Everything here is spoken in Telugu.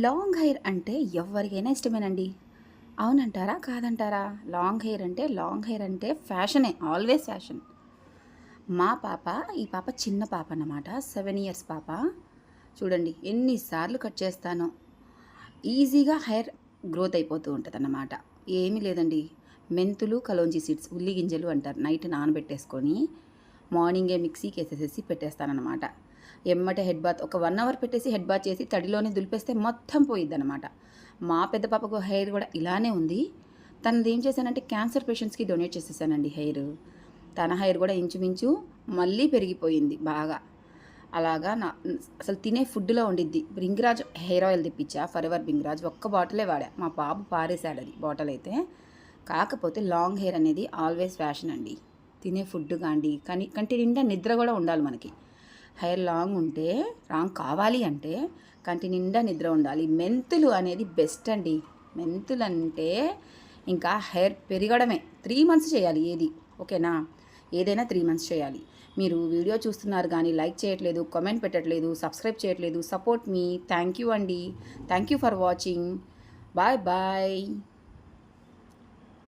లాంగ్ హెయిర్ అంటే ఎవరికైనా ఇష్టమేనండి. అవునంటారా? కాదంటారా? లాంగ్ హెయిర్ అంటే ఫ్యాషనే. Always fashion. ఈ పాప చిన్న పాప అన్నమాట. 7 ఇయర్స్ పాప. చూడండి ఎన్ని సార్లు కట్ చేస్తానో. ఈజీగా హెయిర్ గ్రోత్ అయిపోతూ ఉంటదన్నమాట. ఏమీ లేదండి. మెంతులు, కలోంజీ సీడ్స్, ఉల్లి గింజలు అంటారు. నైట్ నానబెట్టేసుకొని మార్నింగే మిక్సీకేసేసేసి పెట్టేస్తానన్నమాట. ఎమ్మటే హెడ్ బాత్ ఒక 1 అవర్ పెట్టేసి హెడ్ బాత్ చేసి తడిలోనే దులిపేస్తే మొత్తం పోయిద్దనమాట. మా పెద్ద పాపకు హెయిర్ కూడా ఇలానే ఉంది. తనది ఏం చేశానంటే క్యాన్సర్ పేషెంట్స్‌కి డొనేట్ చేసేసానండి హెయిర్. తన హెయిర్ కూడా ఇంచుమించు మళ్ళీ పెరిగిపోయింది బాగా. అలాగా అసలు తినే ఫుడ్‌లో ఉండిద్ది. భృంగిరాజ్ హెయిర్ ఆయిల్ తెప్పించా. ఫరెవర్ భృంగిరాజ్ ఒక్క బాటిలే వాడా. మా బాబు పారేసాడది బాటిల్ అయితే. కాకపోతే లాంగ్ హెయిర్ అనేది ఆల్వేస్ ఫ్యాషన్ అండి. తినే ఫుడ్ కాండి కంటి నిండా నిద్ర కూడా ఉండాలి మనకి. హెయిర్ లాంగ్ కావాలి అంటే కంటి నిండా నిద్ర ఉండాలి. మెంతులు అనేది బెస్ట్ అండి. మెంతులు అంటే ఇంకా హెయిర్ పెరగడమే. 3 మంత్స్ చేయాలి ఏది, ఓకేనా? ఏదైనా 3 మంత్స్ చేయాలి. మీరు వీడియో చూస్తున్నారు కానీ లైక్ చేయట్లేదు, కామెంట్ పెట్టట్లేదు, సబ్స్క్రైబ్ చేయట్లేదు. Support me. థ్యాంక్ యూ అండి. Thank you for watching. Bye bye.